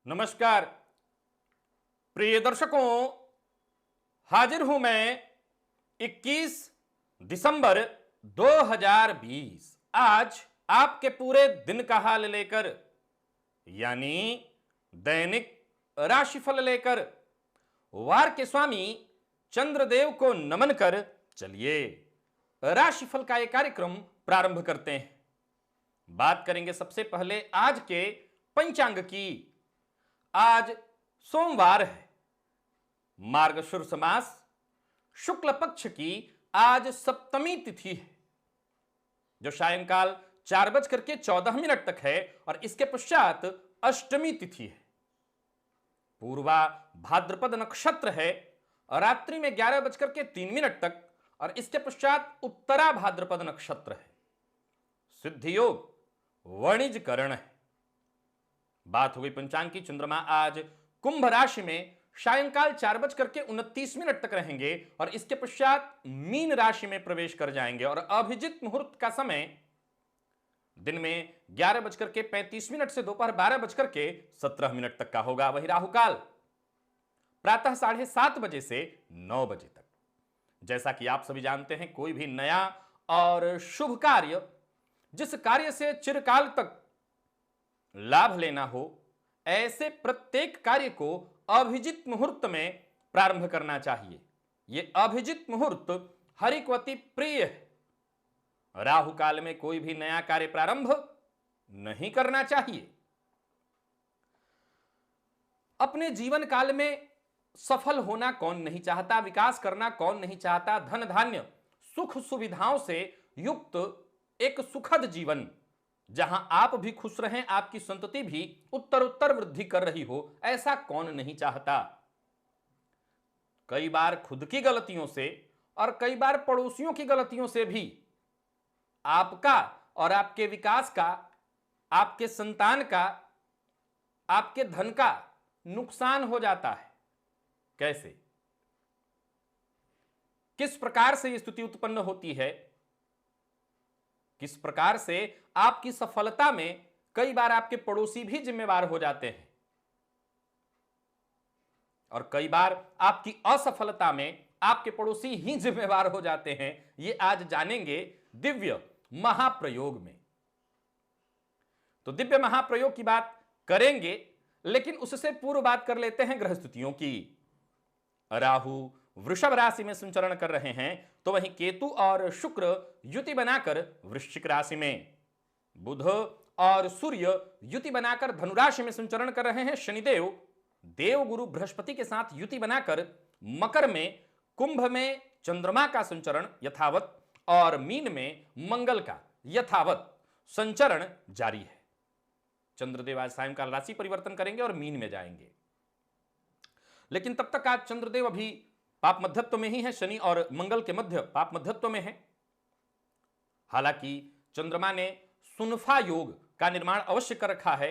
नमस्कार प्रिय दर्शकों, हाजिर हूं मैं 21 दिसंबर 2020 आज आपके पूरे दिन का हाल लेकर, यानी दैनिक राशिफल लेकर वार के स्वामी चंद्रदेव को नमन कर चलिए राशिफल का एक कार्यक्रम प्रारंभ करते हैं। बात करेंगे सबसे पहले आज के पंचांग की। आज सोमवार है, मार्गशीर्ष मास शुक्ल पक्ष की आज सप्तमी तिथि है, जो सायंकाल 4:14 तक है और इसके पश्चात अष्टमी तिथि है। पूर्वा भाद्रपद नक्षत्र है और रात्रि में 11:03 तक और इसके पश्चात उत्तरा भाद्रपद नक्षत्र है। सिद्धि योग वणिज करण है। बात हो गई पंचांग की। चंद्रमा आज कुंभ राशि में सायंकाल 4:29 तक रहेंगे और इसके पश्चात मीन राशि में प्रवेश कर जाएंगे और अभिजित मुहूर्त का समय दिन में 11:35 से दोपहर 12:17 तक का होगा। वही राहुकाल प्रातः 7:30 बजे से 9 बजे तक। जैसा कि आप सभी जानते हैं, कोई भी नया और शुभ कार्य, जिस कार्य से चिरकाल तक लाभ लेना हो, ऐसे प्रत्येक कार्य को अभिजित मुहूर्त में प्रारंभ करना चाहिए। यह अभिजित मुहूर्त हरिक्वती प्रिय है। राहु काल में कोई भी नया कार्य प्रारंभ नहीं करना चाहिए। अपने जीवन काल में सफल होना कौन नहीं चाहता, विकास करना कौन नहीं चाहता, धन धान्य सुख सुविधाओं से युक्त एक सुखद जीवन, जहां आप भी खुश रहें, आपकी संतति भी उत्तर वृद्धि कर रही हो, ऐसा कौन नहीं चाहता। कई बार खुद की गलतियों से और कई बार पड़ोसियों की गलतियों से भी आपका और आपके विकास का, आपके संतान का, आपके धन का नुकसान हो जाता है। कैसे, किस प्रकार से यह स्थिति उत्पन्न होती है, किस प्रकार से आपकी सफलता में कई बार आपके पड़ोसी भी जिम्मेवार हो जाते हैं और कई बार आपकी असफलता में आपके पड़ोसी ही जिम्मेवार हो जाते हैं, ये आज जानेंगे दिव्य महाप्रयोग में। तो दिव्य महाप्रयोग की बात करेंगे, लेकिन उससे पूर्व बात कर लेते हैं ग्रह स्थितियों की। राहु वृषभ राशि में संचरण कर रहे हैं, तो वहीं केतु और शुक्र युति बनाकर वृश्चिक राशि में, बुध और सूर्य युति बनाकर धनुराशि में संचरण कर रहे हैं। शनिदेव देव गुरु बृहस्पति के साथ युति बनाकर मकर में, कुंभ में चंद्रमा का संचरण यथावत और मीन में मंगल का यथावत संचरण जारी है। चंद्रदेव आज सायंकाल राशि परिवर्तन करेंगे और मीन में जाएंगे, लेकिन तब तक आज चंद्रदेव अभी पाप मध्यत्व में ही है। शनि और मंगल के मध्य पाप मध्यत्व में है। हालांकि चंद्रमा ने सुनफा योग का निर्माण अवश्य कर रखा है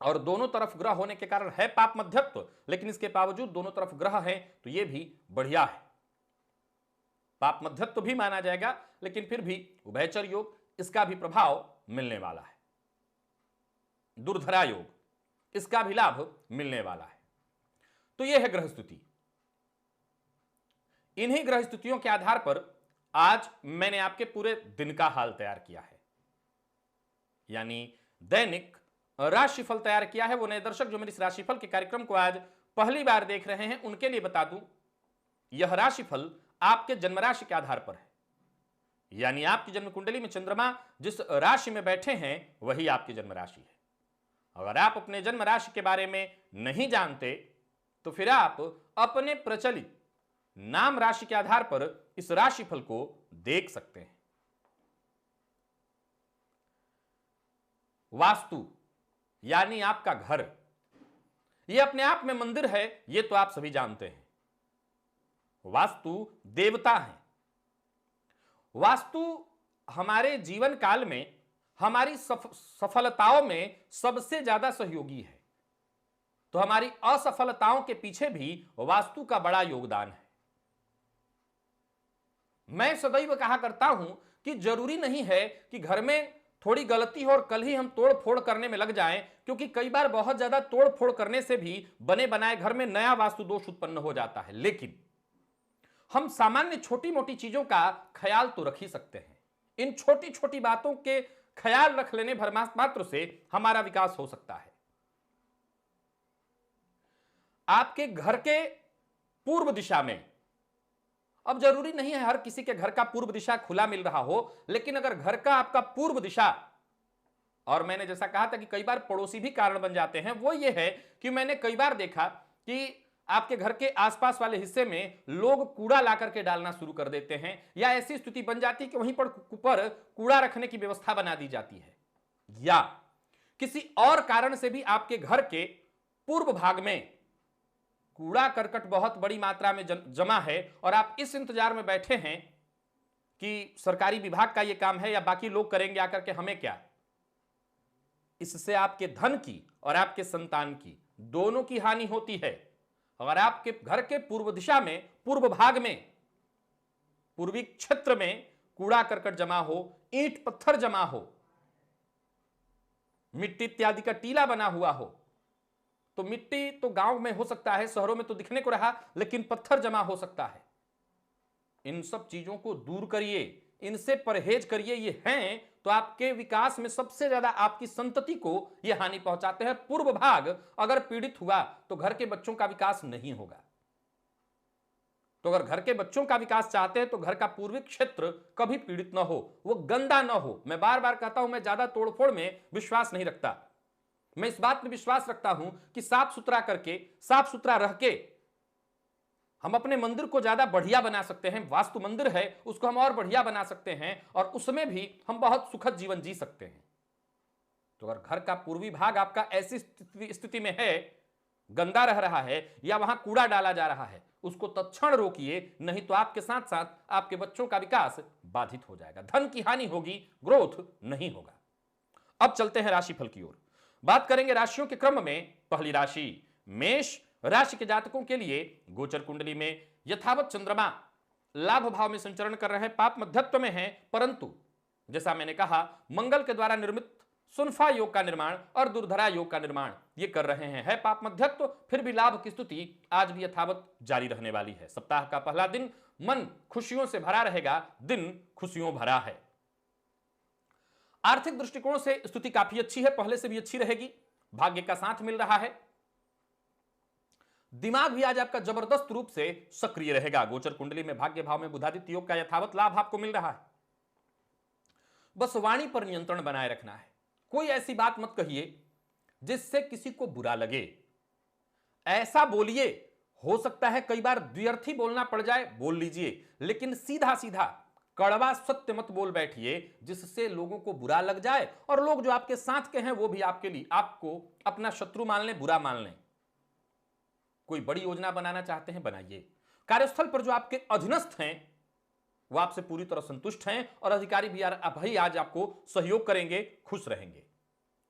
और दोनों तरफ ग्रह होने के कारण है पाप मध्यत्व, लेकिन इसके बावजूद दोनों तरफ ग्रह है तो यह भी बढ़िया है। पाप मध्यत्व भी माना जाएगा, लेकिन फिर भी उभयचर योग, इसका भी प्रभाव मिलने वाला है। दुर्धरा योग, इसका भी लाभ मिलने वाला है। तो यह है ग्रह स्थिति। इन्हीं ग्रह स्थितियों के आधार पर आज मैंने आपके पूरे दिन का हाल तैयार किया है, यानी दैनिक राशिफल तैयार किया है। वो नए दर्शक जो मेरे इस राशिफल के कार्यक्रम को आज पहली बार देख रहे हैं, उनके लिए बता दूं, यह राशिफल आपके जन्म राशि के आधार पर है, यानी आपकी जन्म कुंडली में चंद्रमा जिस राशि में बैठे हैं वही आपकी जन्म राशि है। अगर आप अपने जन्म राशि के बारे में नहीं जानते तो फिर आप अपने प्रचलित नाम राशि के आधार पर इस राशिफल को देख सकते हैं। वास्तु यानी आपका घर, यह अपने आप में मंदिर है, यह तो आप सभी जानते हैं। वास्तु देवता है। वास्तु हमारे जीवन काल में हमारी सफलताओं में सबसे ज्यादा सहयोगी है, तो हमारी असफलताओं के पीछे भी वास्तु का बड़ा योगदान है। मैं सदैव कहा करता हूं कि जरूरी नहीं है कि घर में थोड़ी गलती हो और कल ही हम तोड़ फोड़ करने में लग जाएं, क्योंकि कई बार बहुत ज्यादा तोड़ फोड़ करने से भी बने बनाए घर में नया वास्तु दोष उत्पन्न हो जाता है। लेकिन हम सामान्य छोटी मोटी चीजों का ख्याल तो रख ही सकते हैं। इन छोटी छोटी बातों के ख्याल रख लेने भर मात्र से हमारा विकास हो सकता है। आपके घर के पूर्व दिशा में, अब जरूरी नहीं है हर किसी के घर का पूर्व दिशा खुला मिल रहा हो, लेकिन अगर घर का आपका पूर्व दिशा, और मैंने जैसा कहा था कि कई बार पड़ोसी भी कारण बन जाते हैं, वो ये है कि मैंने कई बार देखा कि आपके घर के आसपास वाले हिस्से में लोग कूड़ा ला करके डालना शुरू कर देते हैं, या ऐसी स्थिति बन जाती है कि वहीं पर कूड़ा रखने की व्यवस्था बना दी जाती है, या किसी और कारण से भी आपके घर के पूर्व भाग में कूड़ा करकट बहुत बड़ी मात्रा में जमा है और आप इस इंतजार में बैठे हैं कि सरकारी विभाग का यह काम है या बाकी लोग करेंगे आकर के, हमें क्या। इससे आपके धन की और आपके संतान की दोनों की हानि होती है। अगर आपके घर के पूर्व दिशा में, पूर्व भाग में, पूर्वी क्षेत्र में कूड़ा करकट जमा हो, ईंट पत्थर जमा हो, मिट्टी इत्यादि का टीला बना हुआ हो, तो मिट्टी तो गांव में हो सकता है, शहरों में तो दिखने को रहा, लेकिन पत्थर जमा हो सकता है। इन सब चीजों को दूर करिए, इनसे परहेज करिए। ये हैं तो आपके विकास में सबसे ज्यादा आपकी संतति को ये हानि पहुंचाते हैं। पूर्व भाग अगर पीड़ित हुआ तो घर के बच्चों का विकास नहीं होगा। तो अगर घर के बच्चों का विकास चाहते हैं तो घर का पूर्वी क्षेत्र कभी पीड़ित ना हो, वो गंदा ना हो। मैं बार बार कहता हूं, मैं ज्यादा तोड़फोड़ में विश्वास नहीं रखता। मैं इस बात में विश्वास रखता हूं कि साफ सुथरा करके, साफ सुथरा रह के हम अपने मंदिर को ज्यादा बढ़िया बना सकते हैं। वास्तु मंदिर है, उसको हम और बढ़िया बना सकते हैं और उसमें भी हम बहुत सुखद जीवन जी सकते हैं। तो अगर घर का पूर्वी भाग आपका ऐसी स्थिति में है, गंदा रह रहा है या वहां कूड़ा डाला जा रहा है, उसको तत्क्षण रोकिए, नहीं तो आपके साथ साथ आपके बच्चों का विकास बाधित हो जाएगा, धन की हानि होगी, ग्रोथ नहीं होगा। अब चलते हैं राशिफल की ओर। बात करेंगे राशियों के क्रम में। पहली राशि मेष राशि के जातकों के लिए गोचर कुंडली में यथावत चंद्रमा लाभ भाव में संचरण कर रहे हैं, पाप मध्यत्व में हैं, परंतु जैसा मैंने कहा मंगल के द्वारा निर्मित सुनफा योग का निर्माण और दुर्धरा योग का निर्माण ये कर रहे हैं। है पाप मध्यत्व, फिर भी लाभ की स्तुति आज भी यथावत जारी रहने वाली है। सप्ताह का पहला दिन मन खुशियों से भरा रहेगा, दिन खुशियों भरा है। आर्थिक दृष्टिकोण से स्थिति काफी अच्छी है, पहले से भी अच्छी रहेगी, भाग्य का साथ मिल रहा है। दिमाग भी आज आपका जबरदस्त रूप से सक्रिय रहेगा। गोचर कुंडली में भाग्य भाव में बुधादित्य योग का यथावत लाभ आपको मिल रहा है। बस वाणी पर नियंत्रण बनाए रखना है। कोई ऐसी बात मत कहिए जिससे किसी को बुरा लगे। ऐसा बोलिए, हो सकता है कई बार द्व्यर्थी बोलना पड़ जाए, बोल लीजिए, लेकिन सीधा सीधा कड़वा सत्य मत बोल बैठिए जिससे लोगों को बुरा लग जाए और लोग जो आपके साथ के हैं वो भी आपके लिए आपको अपना शत्रु मान लें, बुरा मान लें। कोई बड़ी योजना बनाना चाहते हैं, बनाइए। कार्यस्थल पर जो आपके अधीनस्थ हैं वो आपसे पूरी तरह संतुष्ट हैं और अधिकारी भी भाई आज आपको सहयोग करेंगे, खुश रहेंगे।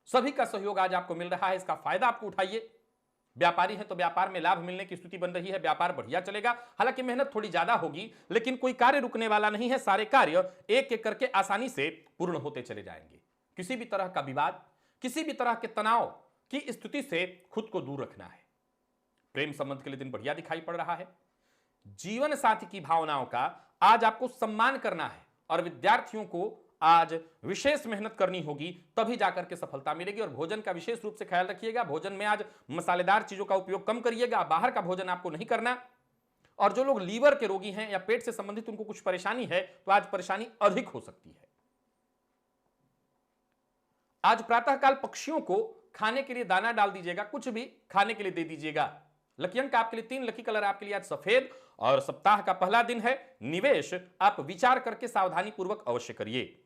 सभी का सहयोग आज आपको मिल रहा है, इसका फायदा आपको उठाइए। व्यापारी है तो व्यापार में लाभ मिलने की स्थिति बन रही है, व्यापार बढ़िया चलेगा। हालांकि मेहनत थोड़ी ज्यादा होगी, लेकिन कोई कार्य रुकने वाला नहीं है। सारे कार्य एक एक करके आसानी से पूर्ण होते चले जाएंगे। किसी भी तरह का विवाद, किसी भी तरह के तनाव की स्थिति से खुद को दूर रखना है। प्रेम संबंध के लिए दिन बढ़िया दिखाई पड़ रहा है। जीवन साथी की भावनाओं का आज आपको सम्मान करना है और विद्यार्थियों को आज विशेष मेहनत करनी होगी, तभी जाकर के सफलता मिलेगी। और भोजन का विशेष रूप से ख्याल रखिएगा। भोजन में आज मसालेदार चीजों का उपयोग कम करिएगा, बाहर का भोजन आपको नहीं करना। और जो लोग लीवर के रोगी हैं या पेट से संबंधित उनको कुछ परेशानी है तो आज परेशानी अधिक हो सकती है। आज प्रातःकाल पक्षियों को खाने के लिए दाना डाल दीजिएगा, कुछ भी खाने के लिए दे दीजिएगा। लकी अंक आपके लिए 3, लकी कलर आपके लिए आज सफेद और सप्ताह का पहला दिन है। निवेश आप विचार करके सावधानी पूर्वक अवश्य करिए।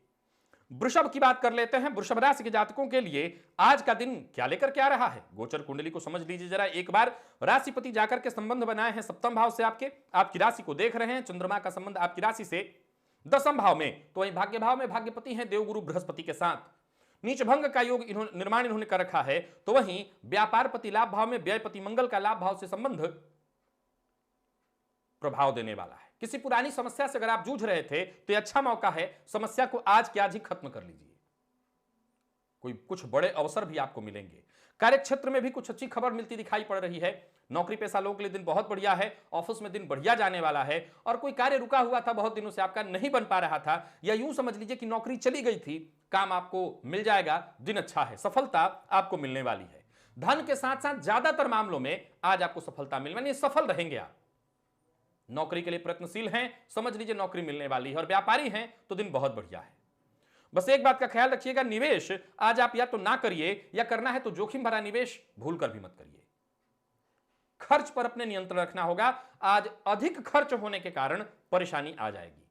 वृषभ की बात कर लेते हैं। वृषभ राशि के जातकों के लिए आज का दिन क्या लेकर के आ रहा है, गोचर कुंडली को समझ लीजिए जरा एक बार। राशिपति जाकर के संबंध बनाए हैं सप्तम भाव से, आपकी राशि को देख रहे हैं। चंद्रमा का संबंध आपकी राशि से दसम भाव में, तो वहीं भाग्य भाव में भाग्यपति हैं देवगुरु बृहस्पति के साथ। नीच भंग का योग निर्माण इन्होंने कर रखा है, तो वहीं व्यापारपति लाभ भाव में व्ययपति मंगल का लाभ भाव से संबंध प्रभाव देने वाला है। किसी पुरानी समस्या से अगर आप जूझ रहे थे तो यह अच्छा मौका है, समस्या को आज के आज ही खत्म कर लीजिए। कोई कुछ बड़े अवसर भी आपको मिलेंगे। कार्य क्षेत्र में भी कुछ अच्छी खबर मिलती दिखाई पड़ रही है। नौकरी पेशा लोगों के लिए दिन बहुत बढ़िया है। ऑफिस में दिन बढ़िया जाने वाला है। और कोई कार्य रुका हुआ था, बहुत दिनों से आपका नहीं बन पा रहा था, या यूं समझ लीजिए कि नौकरी चली गई थी, काम आपको मिल जाएगा। दिन अच्छा है, सफलता आपको मिलने वाली है। धन के साथ साथ ज्यादातर मामलों में आज आपको सफलता मिलने वाली है, सफल रहेंगे आप। नौकरी के लिए प्रयत्नशील हैं, समझ लीजिए नौकरी मिलने वाली है। और व्यापारी हैं तो दिन बहुत बढ़िया है। बस एक बात का ख्याल रखिएगा, निवेश आज आप या तो ना करिए, या करना है तो जोखिम भरा निवेश भूल कर भी मत करिए। खर्च पर अपने नियंत्रण रखना होगा। आज अधिक खर्च होने के कारण परेशानी आ जाएगी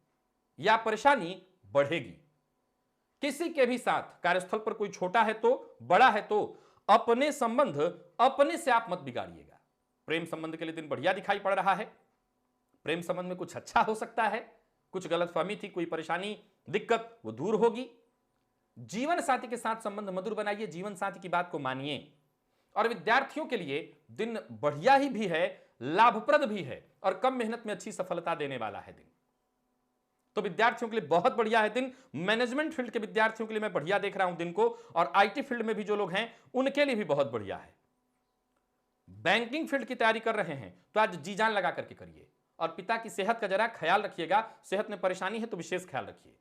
या परेशानी बढ़ेगी। किसी के भी साथ कार्यस्थल पर कोई छोटा है तो बड़ा है तो अपने संबंध अपने से आप मत बिगाड़िएगा। प्रेम संबंध के लिए दिन बढ़िया दिखाई पड़ रहा है। प्रेम संबंध में कुछ अच्छा हो सकता है, कुछ गलतफहमी थी, कोई परेशानी दिक्कत वो दूर होगी। जीवन साथी के साथ संबंध मधुर बनाइए, जीवन साथी की बात को मानिए। और विद्यार्थियों के लिए दिन बढ़िया ही भी है, लाभप्रद भी है, और कम मेहनत में अच्छी सफलता देने वाला है दिन। तो विद्यार्थियों के लिए बहुत बढ़िया है दिन। मैनेजमेंट फील्ड के विद्यार्थियों के लिए मैं बढ़िया देख रहा हूं दिन को, और आईटी फील्ड में भी जो लोग हैं उनके लिए भी बहुत बढ़िया है। बैंकिंग फील्ड की तैयारी कर रहे हैं तो आज जी जान लगा करके करिए। और पिता की सेहत का जरा ख्याल रखिएगा, सेहत में परेशानी है तो विशेष ख्याल रखिए।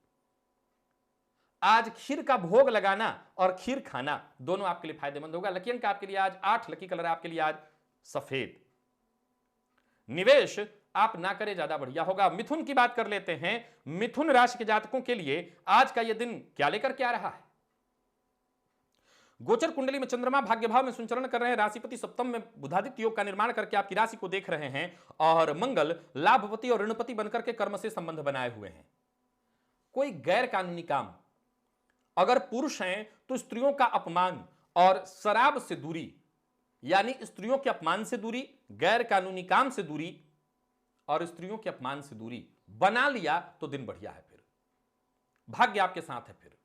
आज खीर का भोग लगाना और खीर खाना दोनों आपके लिए फायदेमंद होगा। लकी अंक आपके लिए आज 8, लकी कलर आपके लिए आज सफेद। निवेश आप ना करें, ज्यादा बढ़िया होगा। मिथुन की बात कर लेते हैं। मिथुन राशि के जातकों के लिए आज का यह दिन क्या लेकर के आ रहा है? गोचर कुंडली में चंद्रमा भाग्य भाव में संचरण कर रहे हैं। राशिपति सप्तम में बुधादित्य योग का निर्माण करके आपकी राशि को देख रहे हैं, और मंगल लाभपति और ऋणपति बनकर के कर्म से संबंध बनाए हुए हैं। कोई गैर कानूनी काम, अगर पुरुष हैं तो स्त्रियों का अपमान और शराब से दूरी, यानी स्त्रियों के अपमान से दूरी, गैर कानूनी काम से दूरी और स्त्रियों के अपमान से दूरी बना लिया तो दिन बढ़िया है। फिर भाग्य आपके साथ है। फिर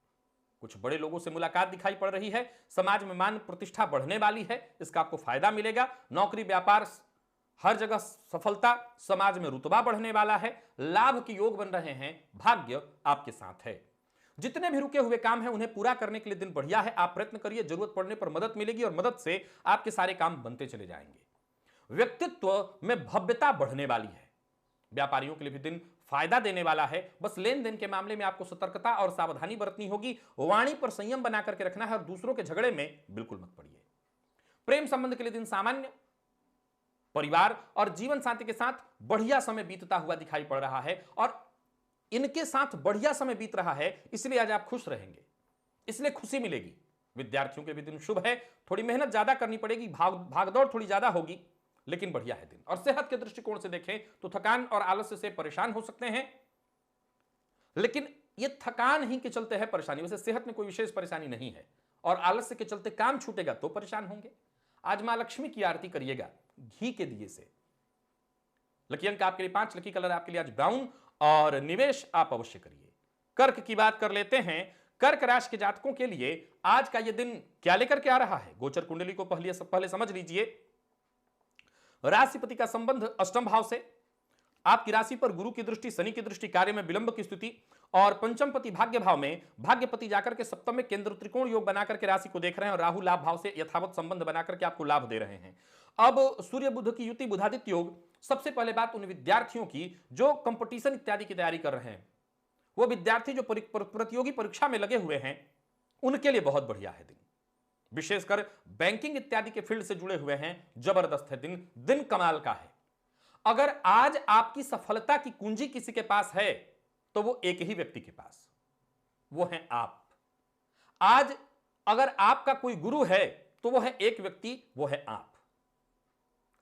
कुछ बड़े लोगों से मुलाकात दिखाई पड़ रही है। समाज में मान प्रतिष्ठा बढ़ने वाली है, इसका आपको फायदा मिलेगा। नौकरी व्यापार हर जगह सफलता, समाज में रुतबा बढ़ने वाला है। लाभ के योग बन रहे हैं, भाग्य आपके साथ है। जितने भी रुके हुए काम हैं उन्हें पूरा करने के लिए दिन बढ़िया है। आप प्रयत्न करिए, जरूरत पड़ने पर मदद मिलेगी और मदद से आपके सारे काम बनते चले जाएंगे। व्यक्तित्व में भव्यता बढ़ने वाली है। व्यापारियों के लिए भी दिन फायदा देने वाला है। बस लेन देन के मामले में आपको सतर्कता और सावधानी बरतनी होगी। वाणी पर संयम बना करके रखना है और दूसरों के झगड़े में बिल्कुल मत पड़िए। प्रेम संबंध के लिए दिन सामान्य, परिवार और जीवन साथी के साथ बढ़िया समय बीतता हुआ दिखाई पड़ रहा है, और इनके साथ बढ़िया समय बीत रहा है, इसलिए आज आप खुश रहेंगे, इसलिए खुशी मिलेगी। विद्यार्थियों के भी दिन शुभ है। थोड़ी मेहनत ज्यादा करनी पड़ेगी, भागदौड़ थोड़ी ज्यादा होगी, लेकिन बढ़िया है दिन। और सेहत के दृष्टिकोण से देखें तो थकान और आलस्य से परेशान हो सकते हैं, लेकिन यह थकान ही के चलते है परेशानी। वैसे सेहत में कोई विशेष परेशानी नहीं है, और आलस्य के चलते काम छूटेगा तो परेशान होंगे। आज मां लक्ष्मी की आरती करिएगा घी के दिए से। लकी अंक आपके लिए 5, लकी कलर आपके लिए आज ब्राउन, और निवेश आप अवश्य करिए। कर्क की बात कर लेते हैं। कर्क राशि के जातकों के लिए आज का यह दिन क्या लेकर के आ रहा है? गोचर कुंडली को पहले समझ लीजिए। राशिपति का संबंध अष्टम भाव से, आपकी राशि पर गुरु की दृष्टि, शनि की दृष्टि, कार्य में विलंब की स्थिति, और पंचम पति भाग्य भाव में, भाग्यपति जाकर के सप्तम में केंद्र त्रिकोण योग बनाकर के राशि को देख रहे हैं, और राहु लाभ भाव से यथावत संबंध बनाकर के आपको लाभ दे रहे हैं। अब सूर्य बुध की युति, बुधादित्य योग। सबसे पहले बात उन विद्यार्थियों की जो कंपटीशन इत्यादि की तैयारी कर रहे हैं, वो विद्यार्थी जो प्रतियोगी परीक्षा में लगे हुए हैं, उनके लिए बहुत बढ़िया है दिन। विशेषकर बैंकिंग इत्यादि के फील्ड से जुड़े हुए हैं, जबरदस्त है दिन। दिन कमाल का है। अगर आज आपकी सफलता की कुंजी किसी के पास है तो वो एक ही व्यक्ति के पास, वो है आप। आज अगर आपका कोई गुरु है तो वो है एक व्यक्ति, वो है आप।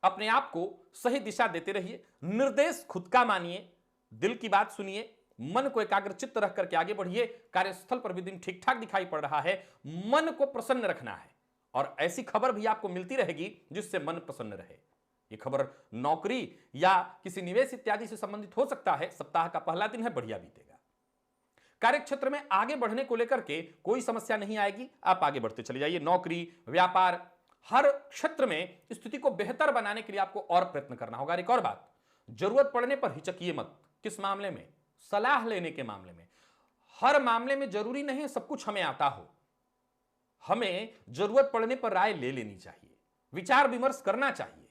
अपने आप को सही दिशा देते रहिए, निर्देश खुद का मानिए, दिल की बात सुनिए, मन को एकाग्रचित्त रख करके आगे बढ़िए। कार्यस्थल पर भी दिन ठीक ठाक दिखाई पड़ रहा है। मन को प्रसन्न रखना है, और ऐसी खबर भी आपको मिलती रहेगी जिससे मन प्रसन्न रहे। ये खबर नौकरी या किसी निवेश इत्यादि से संबंधित हो सकता है। सप्ताह का पहला दिन है, बढ़िया बीतेगा। कार्य क्षेत्र में आगे बढ़ने को लेकर के कोई समस्या नहीं आएगी, आप आगे बढ़ते चले जाइए। नौकरी, व्यापार, हर क्षेत्र में स्थिति को बेहतर बनाने के लिए आपको और प्रयत्न करना होगा। एक और बात, जरूरत पड़ने पर हिचकिए मत। किस मामले में? सलाह लेने के मामले में। हर मामले में जरूरी नहीं सब कुछ हमें आता हो। हमें जरूरत पड़ने पर राय ले लेनी चाहिए, विचार विमर्श करना चाहिए।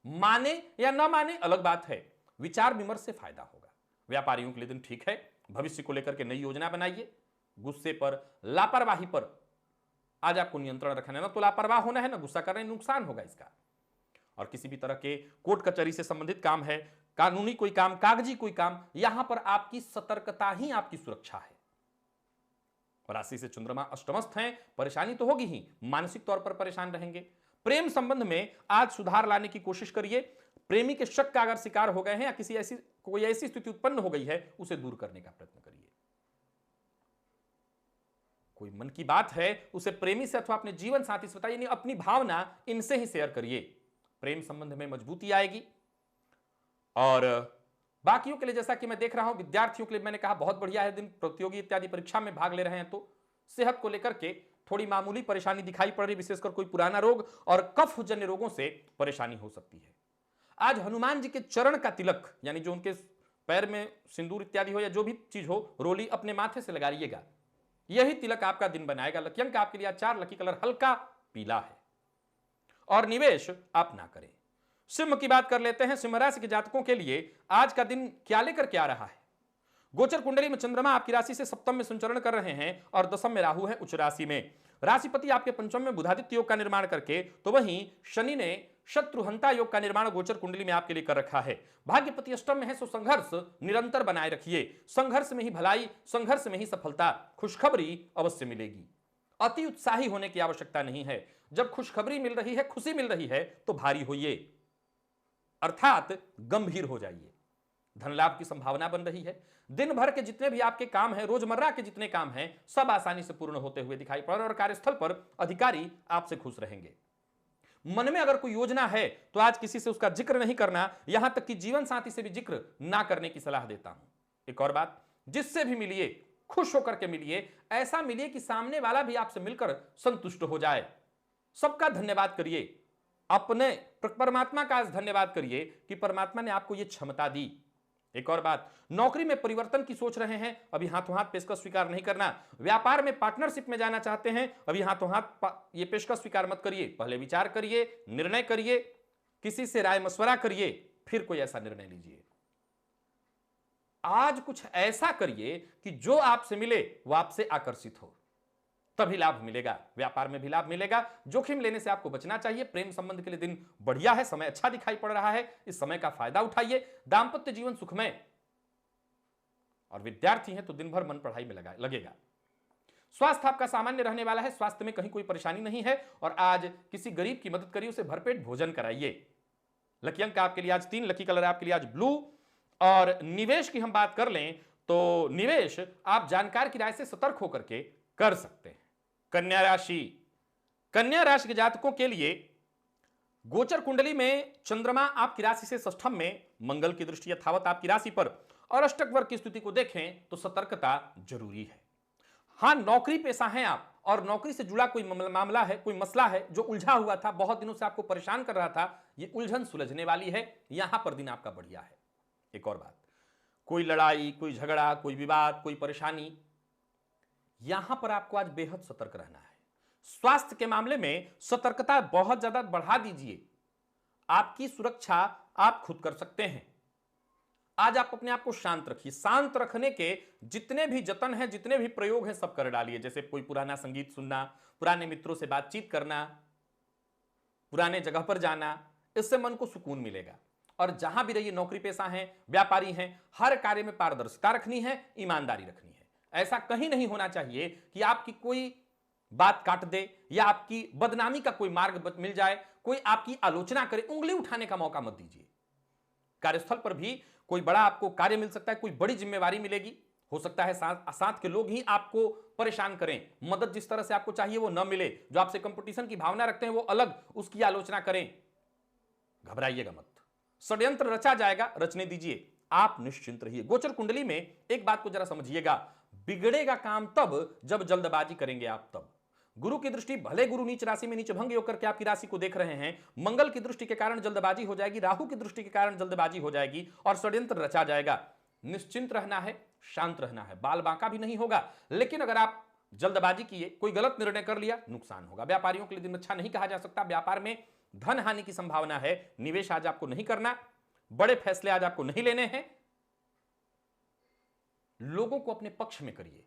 माने या ना माने अलग बात है, विचार विमर्श से फायदा होगा। व्यापारियों के लिए दिन ठीक है, भविष्य को लेकर के नई योजना बनाइए। गुस्से पर, लापरवाही पर आज आपको नियंत्रण रखना है, ना तो लापरवाह होना है, ना गुस्सा करना है, नुकसान होगा इसका। और किसी भी तरह के कोर्ट कचहरी से संबंधित काम है, कानूनी कोई काम, कागजी कोई काम, यहां पर आपकी सतर्कता ही आपकी सुरक्षा है। राशि से चंद्रमा अष्टमस्थ हैं, परेशानी तो होगी ही, मानसिक तौर पर परेशान रहेंगे। प्रेम संबंध में आज सुधार लाने की कोशिश करिए। प्रेमी के शक का अगर शिकार हो गए हैं या किसी ऐसी कोई ऐसी स्थिति उत्पन्न हो गई है, उसे दूर करने का प्रयत्न करिए। कोई मन की बात है उसे प्रेमी से अथवा अपने जीवन साथी से बताइए, अपनी भावना इनसे ही शेयर करिए। प्रेम संबंध में मजबूती आएगी। और बाकियों के लिए जैसा कि मैं देख रहा हूं, विद्यार्थियों के लिए मैंने कहा बहुत बढ़िया है दिन, प्रतियोगी इत्यादि परीक्षा में भाग ले रहे हैं तो सेहत को लेकर के थोड़ी मामूली परेशानी दिखाई पड़ रही, विशेषकर कोई पुराना रोग और कफ जन्य रोगों से परेशानी हो सकती है। आज हनुमान जी के चरण का तिलक, यानी जो उनके पैर में सिंदूर इत्यादि हो या जो भी चीज हो, रोली अपने माथे से लगाइएगा। यही तिलक आपका दिन बनाएगा। लकी अंक आपके लिए 4, लकी कलर हल्का पीला है। और निवेश आप ना करें। सिंह की बात कर लेते हैं। सिंह राशि के जातकों के लिए आज का दिन क्या लेकर के आ रहा है? गोचर कुंडली में चंद्रमा आपकी राशि से सप्तम में संचरण कर रहे हैं और दशम में राहु है उच्च राशि में। राशिपति आपके पंचम में बुधादित्य योग का निर्माण करके, तो वहीं शनि ने शत्रुहंता योग का निर्माण गोचर कुंडली में आपके लिए कर रखा है। भाग्यपति अष्टम में है, सो संघर्ष निरंतर बनाए रखिए। संघर्ष में ही भलाई, संघर्ष में ही सफलता, खुशखबरी अवश्य मिलेगी। अति उत्साही होने की आवश्यकता नहीं है। जब खुशखबरी मिल रही है, खुशी मिल रही है, तो भारी होइए, अर्थात गंभीर हो जाइए। धन लाभ की संभावना बन रही है। दिन भर के जितने भी आपके काम हैं, रोजमर्रा के जितने काम हैं, सब आसानी से पूर्ण होते हुए दिखाई पड़ रहे हैं और कार्यस्थल पर अधिकारी आपसे खुश रहेंगे। मन में अगर कोई योजना है तो आज किसी से उसका जिक्र नहीं करना, यहां तक कि जीवन साथी से भी जिक्र ना करने की सलाह देता हूं। एक और बात, जिससे भी मिलिए खुश होकर के मिलिए, ऐसा मिलिए कि सामने वाला भी आपसे मिलकर संतुष्ट हो जाए। सबका धन्यवाद करिए, अपने परमात्मा का धन्यवाद करिए कि परमात्मा ने आपको यह क्षमता दी। एक और बात, नौकरी में परिवर्तन की सोच रहे हैं, अभी हाथों हाथ पेशकश स्वीकार नहीं करना। व्यापार में पार्टनरशिप में जाना चाहते हैं, अभी हाथों हाथ ये पेशकश स्वीकार मत करिए। पहले विचार करिए, निर्णय करिए, किसी से राय मशवरा करिए, फिर कोई ऐसा निर्णय लीजिए। आज कुछ ऐसा करिए कि जो आपसे मिले वो आपसे आकर्षित हो, तभी लाभ मिलेगा। व्यापार में भी लाभ मिलेगा। जोखिम लेने से आपको बचना चाहिए। प्रेम संबंध के लिए दिन बढ़िया है, समय अच्छा दिखाई पड़ रहा है, इस समय का फायदा उठाइए। दांपत्य जीवन सुखमय, और विद्यार्थी हैं तो दिन भर मन पढ़ाई में लगेगा। स्वास्थ्य आपका सामान्य रहने वाला है, स्वास्थ्य में कहीं कोई परेशानी नहीं है। और आज किसी गरीब की मदद करिए, उसे भरपेट भोजन कराइए। लकी अंक आपके लिए आज 3, लकी कलर आपके लिए आज ब्लू। और निवेश की हम बात कर लें तो निवेश आप जानकार की राय से सतर्क होकर के कर सकते हैं। कन्या राशि, कन्या राशि के जातकों के लिए गोचर कुंडली में चंद्रमा आपकी राशि से षष्ठम में, मंगल की दृष्टि यथावत आपकी राशि पर, और अष्टक वर्ग की स्थिति को देखें तो सतर्कता जरूरी है। हां, नौकरी पेशा हैं आप और नौकरी से जुड़ा कोई मामला है, कोई मसला है जो उलझा हुआ था, बहुत दिनों से आपको परेशान कर रहा था, ये उलझन सुलझने वाली है। यहां पर दिन आपका बढ़िया है। एक और बात, कोई लड़ाई, कोई झगड़ा, कोई विवाद, कोई परेशानी, यहां पर आपको आज बेहद सतर्क रहना है। स्वास्थ्य के मामले में सतर्कता बहुत ज्यादा बढ़ा दीजिए। आपकी सुरक्षा आप खुद कर सकते हैं। आज आप अपने आप को शांत रखिए। शांत रखने के जितने भी जतन हैं, जितने भी प्रयोग हैं, सब कर डालिए। जैसे कोई पुराना संगीत सुनना, पुराने मित्रों से बातचीत करना, पुराने जगह पर जाना, इससे मन को सुकून मिलेगा। और जहां भी रहिए, नौकरी पेशा हैं, व्यापारी हैं, हर कार्य में पारदर्शिता रखनी है, ईमानदारी रखनी है। ऐसा कहीं नहीं होना चाहिए कि आपकी कोई बात काट दे या आपकी बदनामी का कोई मार्ग मिल जाए, कोई आपकी आलोचना करे, उंगली उठाने का मौका मत दीजिए। कार्यस्थल पर भी कोई बड़ा आपको कार्य मिल सकता है, कोई बड़ी जिम्मेवारी मिलेगी, हो सकता है साथ के लोग ही आपको परेशान करें, मदद जिस तरह से आपको चाहिए वो न मिले, जो आपसे कंपटीशन की भावना रखते हैं वो अलग उसकी आलोचना करें। घबराइएगा मत, षड्यंत्र रचा जाएगा, रचने दीजिए, आप निश्चिंत रहिए। गोचर कुंडली में एक बात को जरा समझिएगा, बिगड़ेगा काम तब जब जल्दबाजी करेंगे आप तब। गुरु की दृष्टि, भले गुरु नीच राशि में नीच भंग योग करके आपकी राशि को देख रहे हैं, मंगल की दृष्टि के कारण जल्दबाजी हो जाएगी, राहु की दृष्टि के कारण जल्दबाजी हो जाएगी और षड्यंत्र रचा जाएगा। निश्चिंत रहना है, शांत रहना है, बाल बांका भी नहीं होगा। लेकिन अगर आप जल्दबाजी किए, कोई गलत निर्णय कर लिया, नुकसान होगा। व्यापारियों के लिए दिन अच्छा नहीं कहा जा सकता। व्यापार में धन हानि की संभावना है। निवेश आज आपको नहीं करना, बड़े फैसले आज आपको नहीं लेने हैं। लोगों को अपने पक्ष में करिए।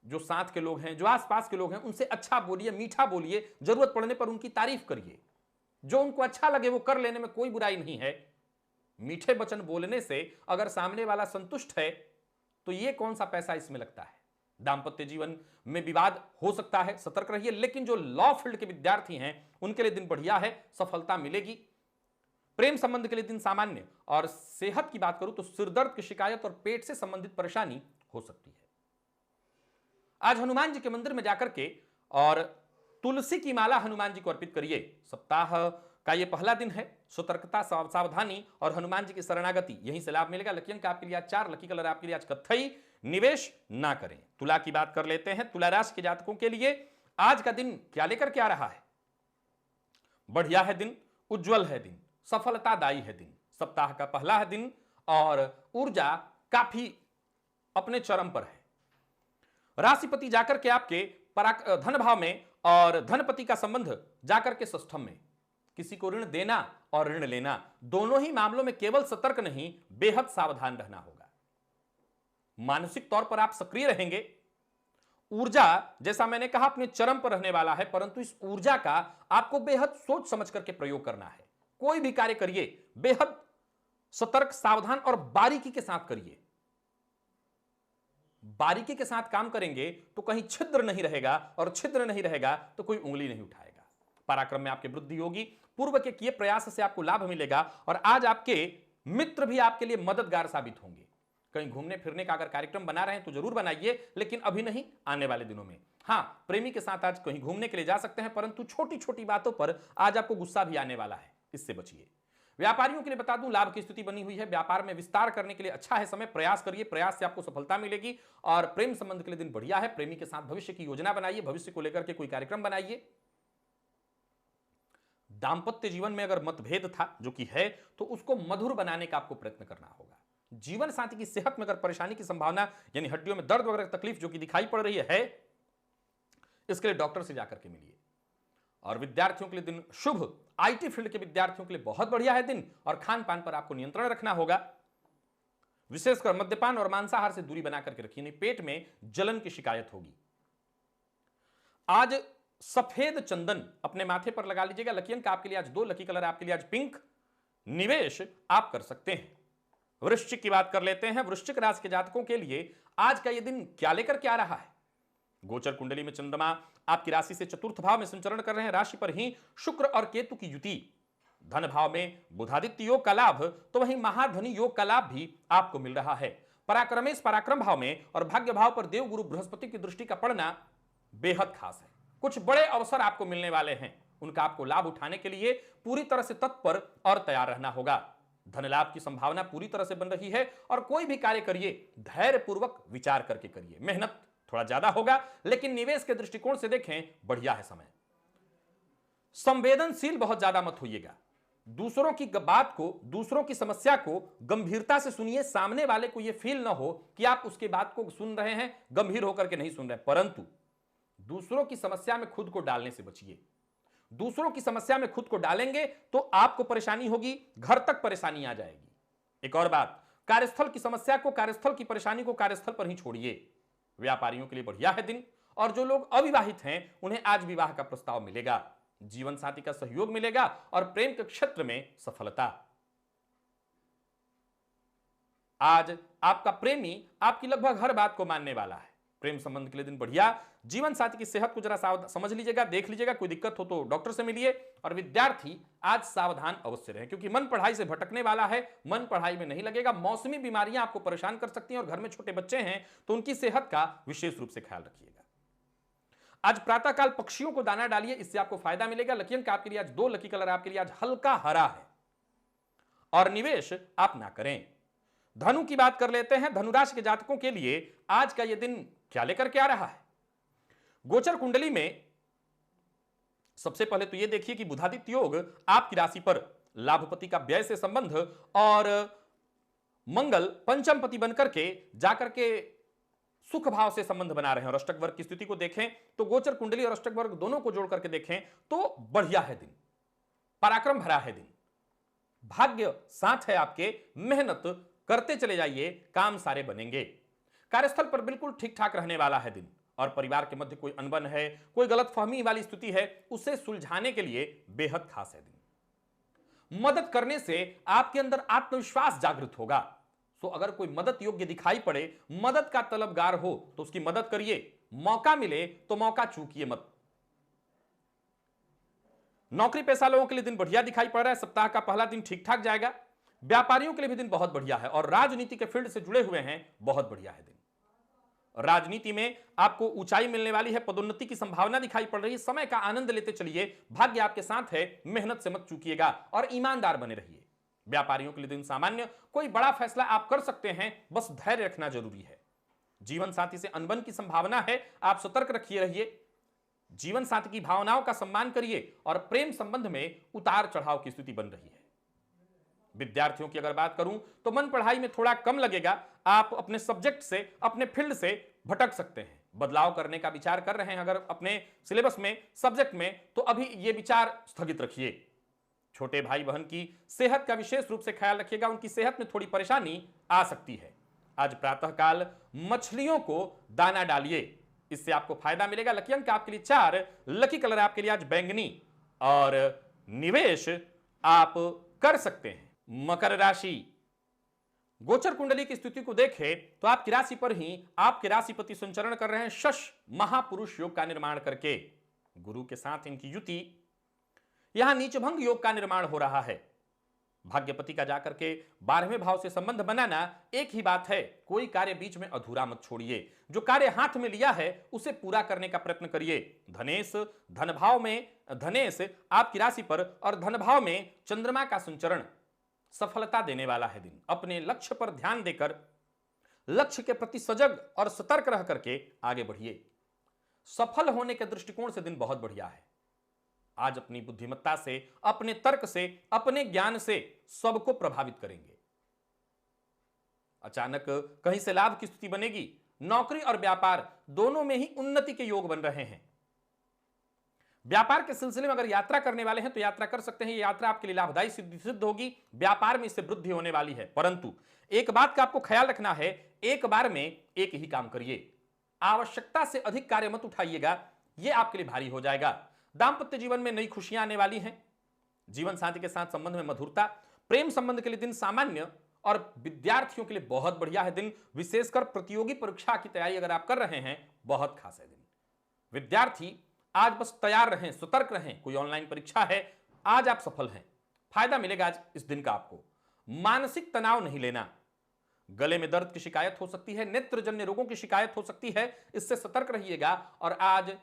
जो साथ के लोग हैं, जो आसपास के लोग हैं, उनसे अच्छा बोलिए, मीठा बोलिए, जरूरत पड़ने पर उनकी तारीफ करिए। जो उनको अच्छा लगे वो कर लेने में कोई बुराई नहीं है। मीठे वचन बोलने से अगर सामने वाला संतुष्ट है तो ये कौन सा पैसा इसमें लगता है। दांपत्य जीवन में विवाद हो सकता है, सतर्क रहिए। लेकिन जो लॉ फील्ड के विद्यार्थी हैं उनके लिए दिन बढ़िया है, सफलता मिलेगी। प्रेम संबंध के लिए दिन सामान्य। और सेहत की बात करूं तो सिरदर्द की शिकायत और पेट से संबंधित परेशानी हो सकती है। आज हनुमान जी के मंदिर में जाकर के और तुलसी की माला हनुमान जी को अर्पित करिए। सप्ताह का यह पहला दिन है। सतर्कता, सावधानी और हनुमान जी की शरणागति, यहीं से लाभ मिलेगा। लकी अंक आपके लिए आज 4, लकी कलर आपके लिए आज कत्थई। निवेश ना करें। तुला की बात कर लेते हैं। तुला राशि के जातकों के लिए आज का दिन क्या लेकर के आ रहा है? बढ़िया है दिन, उज्जवल है दिन, सफलतादायी है दिन, सप्ताह का पहला है दिन और ऊर्जा काफी अपने चरम पर है। राशिपति जाकर के आपके धन भाव में और धनपति का संबंध जाकर के षष्ठम में। किसी को ऋण देना और ऋण लेना, दोनों ही मामलों में केवल सतर्क नहीं, बेहद सावधान रहना होगा। मानसिक तौर पर आप सक्रिय रहेंगे। ऊर्जा, जैसा मैंने कहा, अपने चरम पर रहने वाला है, परंतु इस ऊर्जा का आपको बेहद सोच समझ करके प्रयोग करना है। कोई भी कार्य करिए बेहद सतर्क, सावधान और बारीकी के साथ करिए। बारीकी के साथ काम करेंगे तो कहीं छिद्र नहीं रहेगा, और छिद्र नहीं रहेगा तो कोई उंगली नहीं उठाएगा। पराक्रम में आपकी वृद्धि होगी। पूर्व के किए प्रयास से आपको लाभ मिलेगा और आज आपके मित्र भी आपके लिए मददगार साबित होंगे। कहीं घूमने फिरने का अगर कार्यक्रम बना रहे हैं तो जरूर बनाइए, लेकिन अभी नहीं, आने वाले दिनों में। हां, प्रेमी के साथ आज कहीं घूमने के लिए जा सकते हैं, परंतु छोटी छोटी बातों पर आज आपको गुस्सा भी आने वाला है, इससे बचिए। व्यापारियों के लिए बता दूं, लाभ की स्थिति बनी हुई है। व्यापार में विस्तार करने के लिए अच्छा है समय, प्रयास करिए, प्रयास से आपको सफलता मिलेगी। और प्रेम संबंध के लिए दिन बढ़िया है। प्रेमी के साथ भविष्य की योजना बनाइए, भविष्य को लेकर के कोई कार्यक्रम बनाइए। दांपत्य जीवन में अगर मतभेद था, जो कि है, तो उसको मधुर बनाने का आपको प्रयत्न करना होगा। जीवन साथी की सेहत में अगर परेशानी की संभावना, यानी हड्डियों में दर्द वगैरह तकलीफ जो कि दिखाई पड़ रही है, इसके लिए डॉक्टर से जाकर के मिलिए। और विद्यार्थियों के लिए दिन शुभ। आईटी फील्ड के विद्यार्थियों के लिए बहुत बढ़िया है दिन। और खान पान पर आपको नियंत्रण रखना होगा, विशेषकर मद्यपान और मांसाहार से दूरी बना करके रखिए, नहीं पेट में जलन की शिकायत होगी। आज सफेद चंदन अपने माथे पर लगा लीजिएगा। लकी अंक आपके लिए आज 2, लकी कलर आपके लिए आज पिंक। निवेश आप कर सकते हैं। वृश्चिक की बात कर लेते हैं। वृश्चिक राशि के जातकों के लिए आज का यह दिन क्या लेकर के आ रहा है? गोचर कुंडली में चंद्रमा आपकी राशि से चतुर्थ भाव में संचरण कर रहे हैं। राशि पर ही शुक्र और केतु की युति। धन भाव में बुधादित्य योग का लाभ, तो वहीं महाधनी योग का लाभ भी आपको मिल रहा है। पराक्रमेश पराक्रम भाव में और भाग्य भाव पर देव गुरु बृहस्पति की दृष्टि का पड़ना बेहद खास है। कुछ बड़े अवसर आपको मिलने वाले हैं, उनका आपको लाभ उठाने के लिए पूरी तरह से तत्पर और तैयार रहना होगा। धन लाभ की संभावना पूरी तरह से बन रही है और कोई भी कार्य करिए धैर्य पूर्वक विचार करके करिए। मेहनत थोड़ा ज्यादा होगा, लेकिन निवेश के दृष्टिकोण से देखें बढ़िया है समय। संवेदनशील बहुत ज्यादा मत होइएगा। दूसरों की बात को, दूसरों की समस्या को गंभीरता से सुनिए। सामने वाले को यह फील ना हो कि आप उसकी बात को सुन रहे हैं, गंभीर होकर के नहीं सुन रहे, परंतु दूसरों की समस्या में खुद को डालने से बचिए। दूसरों की समस्या में खुद को डालेंगे तो आपको परेशानी होगी, घर तक परेशानी आ जाएगी। एक और बात, कार्यस्थल की समस्या को, कार्यस्थल की परेशानी को कार्यस्थल पर ही छोड़िए। व्यापारियों के लिए बढ़िया है दिन। और जो लोग अविवाहित हैं उन्हें आज विवाह का प्रस्ताव मिलेगा। जीवन साथी का सहयोग मिलेगा और प्रेम के क्षेत्र में सफलता। आज आपका प्रेमी आपकी लगभग हर बात को मानने वाला है। प्रेम संबंध के लिए दिन बढ़िया। जीवन साथी की सेहत को जरा समझ लीजिएगा, देख लीजिएगा, कोई दिक्कत हो तो डॉक्टर से मिलिए। और विद्यार्थी आज सावधान अवश्य रहें, क्योंकि मन पढ़ाई से भटकने वाला है, मन पढ़ाई में नहीं लगेगा। मौसमी बीमारियां आपको परेशान कर सकती हैं और घर में छोटे बच्चे हैं तो उनकी सेहत का विशेष रूप से ख्याल रखिएगा। आज प्रातःकाल पक्षियों को दाना डालिए, इससे आपको फायदा मिलेगा। लकी अंक आपके लिए आज 2, लकी कलर आपके लिए आज हल्का हरा है। और निवेश आप ना करें। धनु की बात कर लेते हैं। धनुराशि के जातकों के लिए आज का यह दिन क्या लेकर के आ रहा है? गोचर कुंडली में सबसे पहले तो यह देखिए कि बुधादित्य योग आपकी राशि पर, लाभपति का व्यय से संबंध और मंगल पंचम पति बनकर के जाकर के सुख भाव से संबंध बना रहे हैं और अष्टक वर्ग की स्थिति को देखें तो गोचर कुंडली और अष्टक वर्ग दोनों को जोड़ करके देखें तो बढ़िया है दिन, पराक्रम भरा है दिन, भाग्य साथ है आपके, मेहनत करते चले जाइए, काम सारे बनेंगे। कार्यस्थल पर बिल्कुल ठीक ठाक रहने वाला है दिन और परिवार के मध्य कोई अनबन है, कोई गलतफहमी वाली स्थिति है, उसे सुलझाने के लिए बेहद खास है दिन। मदद करने से आपके अंदर आत्मविश्वास जागृत होगा। तो अगर कोई मदद योग्य दिखाई पड़े, मदद का तलबगार हो तो उसकी मदद करिए, मौका मिले तो मौका चूकिए मत। नौकरी पेशा लोगों के लिए दिन बढ़िया दिखाई पड़ रहा है, सप्ताह का पहला दिन ठीक ठाक जाएगा। व्यापारियों के लिए भी दिन बहुत बढ़िया है और राजनीति के फील्ड से जुड़े हुए हैं, बहुत बढ़िया है दिन। राजनीति में आपको ऊंचाई मिलने वाली है, पदोन्नति की संभावना दिखाई पड़ रही है। समय का आनंद लेते चलिए, भाग्य आपके साथ है, मेहनत से मत चूकिएगा और ईमानदार बने रहिए। व्यापारियों के लिए दिन सामान्य, कोई बड़ा फैसला आप कर सकते हैं, बस धैर्य रखना जरूरी है। जीवन साथी से अनबन की संभावना है, आप सतर्क रखिए रहिए। जीवन साथी की भावनाओं का सम्मान करिए और प्रेम संबंध में उतार चढ़ाव की स्थिति बन रही है। विद्यार्थियों की अगर बात करूं तो मन पढ़ाई में थोड़ा कम लगेगा, आप अपने सब्जेक्ट से, अपने फील्ड से भटक सकते हैं। बदलाव करने का विचार कर रहे हैं अगर अपने सिलेबस में, सब्जेक्ट में, तो अभी यह विचार स्थगित रखिए। छोटे भाई बहन की सेहत का विशेष रूप से ख्याल रखिएगा, उनकी सेहत में थोड़ी परेशानी आ सकती है। आज प्रातःकाल मछलियों को दाना डालिए, इससे आपको फायदा मिलेगा। लकी अंक आपके लिए 4, लकी कलर आपके लिए आज बैंगनी और निवेश आप कर सकते हैं। मकर राशि, गोचर कुंडली की स्थिति को देखें तो आपकी राशि पर ही आपके राशिपति संचरण कर रहे हैं शश महापुरुष योग का निर्माण करके। गुरु के साथ इनकी युति, यहां नीचभंग योग का निर्माण हो रहा है। भाग्यपति का जाकर के 12वें भाव से संबंध बनाना एक ही बात है। कोई कार्य बीच में अधूरा मत छोड़िए, जो कार्य हाथ में लिया है उसे पूरा करने का प्रयत्न करिए। धनेश धन भाव में, धनेश आपकी राशि पर और धन भाव में चंद्रमा का संचरण सफलता देने वाला है दिन। अपने लक्ष्य पर ध्यान देकर लक्ष्य के प्रति सजग और सतर्क रह करके आगे बढ़िए। सफल होने के दृष्टिकोण से दिन बहुत बढ़िया है। आज अपनी बुद्धिमत्ता से, अपने तर्क से, अपने ज्ञान से सबको प्रभावित करेंगे। अचानक कहीं से लाभ की स्थिति बनेगी। नौकरी और व्यापार दोनों में ही उन्नति के योग बन रहे हैं। व्यापार के सिलसिले में अगर यात्रा करने वाले हैं तो यात्रा कर सकते हैं, ये यात्रा आपके लिए लाभदायी सिद्ध होगी। व्यापार में इससे वृद्धि होने वाली है, परंतु एक बात का आपको ख्याल रखना है, एक बार में एक ही काम करिए। आवश्यकता से अधिक कार्य मत उठाइएगा, यह आपके लिए भारी हो जाएगा। दांपत्य जीवन में नई खुशियां आने वाली हैं। जीवन साथी के साथ संबंध में मधुरता, प्रेम संबंध के लिए दिन सामान्य और विद्यार्थियों के लिए बहुत बढ़िया है दिन। विशेषकर प्रतियोगी परीक्षा की तैयारी अगर आप कर रहे हैं, बहुत खास है दिन। विद्यार्थी आज बस तैयार रहें, सतर्क रहें। कोई ऑनलाइन परीक्षा है, आज आप सफल हैं, फायदा मिलेगा आज इस दिन का आपको। मानसिक तनाव नहीं लेना। गले में दर्द की शिकायत हो सकती है, नेत्रजन्य रोगों की शिकायत हो सकती है, इससे सतर्क रहिएगा। और आज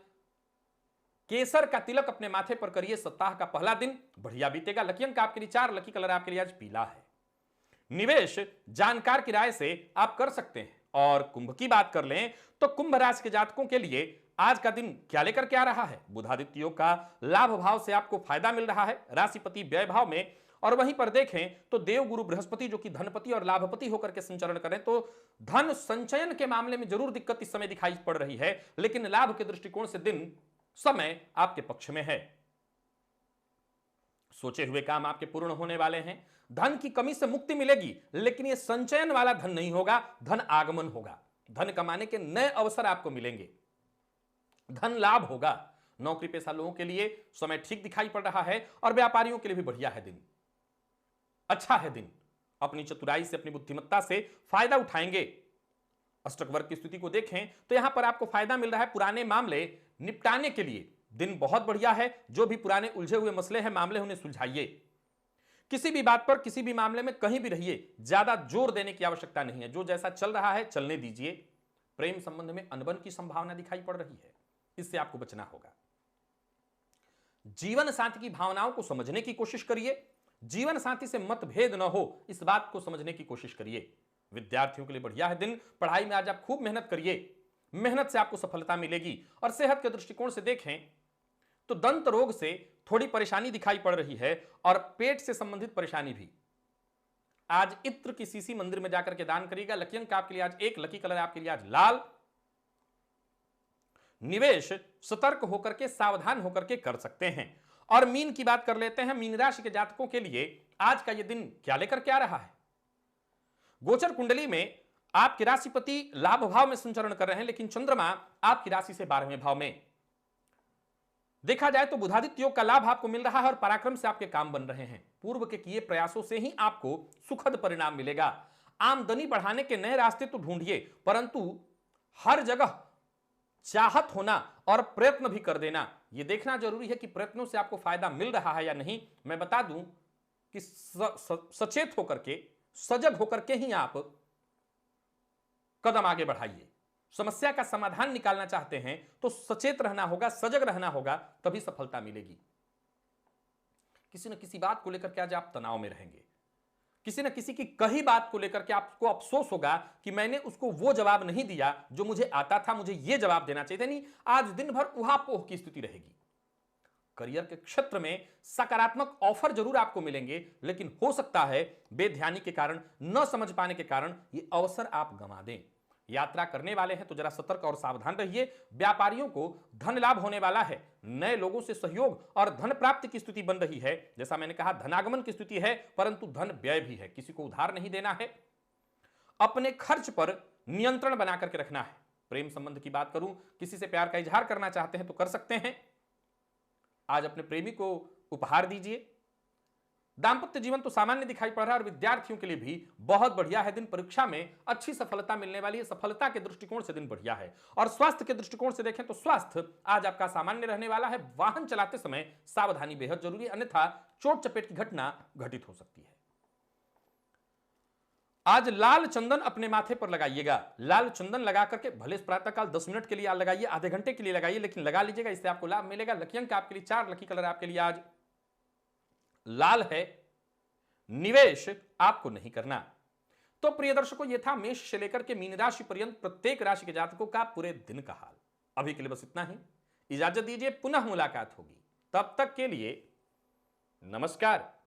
केसर का तिलक अपने माथे पर करिए। सप्ताह का पहला दिन बढ़िया बीतेगा। लकी अंक आपके लिए 4, लकी कलर आपके लिए आज पीला है। निवेश जानकार की राय से आप कर सकते हैं। और कुंभ की बात कर लें तो कुंभ राशि के जातकों के लिए आज का दिन क्या लेकर के आ रहा है? बुधादित्य योग का लाभ भाव से आपको फायदा मिल रहा है, राशिपति व्यय भाव में। और वहीं पर देखें तो देव गुरु बृहस्पति जो कि धनपति और लाभपति होकर के संचरण करें, तो धन संचयन के मामले में जरूर दिक्कत इस समय दिखाई पड़ रही है, लेकिन लाभ के दृष्टिकोण से दिन, समय आपके पक्ष में है। सोचे हुए काम आपके पूर्ण होने वाले हैं। धन की कमी से मुक्ति मिलेगी, लेकिन यह संचयन वाला धन नहीं होगा, धन आगमन होगा। धन कमाने के नए अवसर आपको मिलेंगे, धन लाभ होगा। नौकरी पेशा लोगों के लिए समय ठीक दिखाई पड़ रहा है और व्यापारियों के लिए भी बढ़िया है दिन, अच्छा है दिन। अपनी चतुराई से, अपनी बुद्धिमत्ता से फायदा उठाएंगे। अष्टक वर्ग की स्थिति को देखें तो यहां पर आपको फायदा मिल रहा है। पुराने मामले निपटाने के लिए दिन बहुत बढ़िया है। जो भी पुराने उलझे हुए मसले हैं, मामले, उन्हें सुलझाइए। किसी भी बात पर, किसी भी मामले में कहीं भी रहिए, ज्यादा जोर देने की आवश्यकता नहीं है। जो जैसा चल रहा है चलने दीजिए। प्रेम संबंध में अनबन की संभावना दिखाई पड़ रही है, इससे आपको बचना होगा। जीवन साथी की भावनाओं को समझने की कोशिश करिए। जीवन साथी से मतभेद न हो, इस बात को समझने की कोशिश करिए। विद्यार्थियों के लिए बढ़िया है दिन। पढ़ाई में आज आप खूब मेहनत करिए, मेहनत से आपको सफलता मिलेगी। और सेहत के दृष्टिकोण से देखें तो दंत रोग से थोड़ी परेशानी दिखाई पड़ रही है और पेट से संबंधित परेशानी भी। आज इत्र की सीसी मंदिर में जाकर के दान करिएगा। लकी अंक आपके लिए आज 1, लकी कलर आपके लिए आज लाल निवेश सतर्क होकर के, सावधान होकर के कर सकते हैं। और मीन की बात कर लेते हैं। मीन राशि के जातकों के लिए आज का यह दिन क्या लेकर के आ रहा है? गोचर कुंडली में आपके राशिपति लाभ भाव में संचरण कर रहे हैं, लेकिन चंद्रमा आपकी राशि से 12वें भाव में। देखा जाए तो बुधादित्य योग का लाभ आपको मिल रहा है और पराक्रम से आपके काम बन रहे हैं। पूर्व के किए प्रयासों से ही आपको सुखद परिणाम मिलेगा। आमदनी बढ़ाने के नए रास्ते तो ढूंढिए, परंतु हर जगह चाहत होना और प्रयत्न भी कर देना, यह देखना जरूरी है कि प्रयत्नों से आपको फायदा मिल रहा है या नहीं। मैं बता दूं कि सचेत होकर के, सजग होकर के ही आप कदम आगे बढ़ाइए। समस्या का समाधान निकालना चाहते हैं तो सचेत रहना होगा, सजग रहना होगा, तभी सफलता मिलेगी। किसी न किसी बात को लेकर के आज आप तनाव में रहेंगे। किसी न किसी की कही बात को लेकर के आपको अफसोस होगा कि मैंने उसको वो जवाब नहीं दिया जो मुझे आता था, मुझे ये जवाब देना चाहिए था। नहीं, आज दिन भर उहापोह की स्थिति रहेगी। करियर के क्षेत्र में सकारात्मक ऑफर जरूर आपको मिलेंगे, लेकिन हो सकता है बेध्यानी के कारण, न समझ पाने के कारण ये अवसर आप गंवा दें। यात्रा करने वाले हैं तो जरा सतर्क और सावधान रहिए। व्यापारियों को धन लाभ होने वाला है। नए लोगों से सहयोग और धन प्राप्ति की स्थिति बन रही है। जैसा मैंने कहा, धनागमन की स्थिति है, परंतु धन व्यय भी है। किसी को उधार नहीं देना है। अपने खर्च पर नियंत्रण बना करके रखना है। प्रेम संबंध की बात करूं, किसी से प्यार का इजहार करना चाहते हैं तो कर सकते हैं। आज अपने प्रेमी को उपहार दीजिए। दांपत्य जीवन तो सामान्य दिखाई पड़ रहा है और विद्यार्थियों के लिए भी बहुत बढ़िया है दिन। परीक्षा में अच्छी सफलता मिलने वाली है। सफलता के दृष्टिकोण से दिन बढ़िया है। और स्वास्थ्य के दृष्टिकोण से देखें तो स्वास्थ्य आज आपका सामान्य रहने वाला है। वाहन चलाते समय सावधानी बेहद जरूरी है, अन्यथा चोट चपेट की घटना घटित हो सकती है। आज लाल चंदन अपने माथे पर लगाइएगा। लाल चंदन लगा करके भले प्रातःकाल 10 मिनट के लिए लगाइए, आधे घंटे के लिए लगाइए, लेकिन लगा लीजिएगा, इससे आपको लाभ मिलेगा। लकी अंक आपके लिए 4, लकी कलर आपके लिए आज लाल है। निवेश आपको नहीं करना। तो प्रिय दर्शकों, यह था मेष से लेकर के मीन राशि पर्यंत प्रत्येक राशि के जातकों का पूरे दिन का हाल। अभी के लिए बस इतना ही। इजाजत दीजिए, पुनः मुलाकात होगी। तब तक के लिए नमस्कार।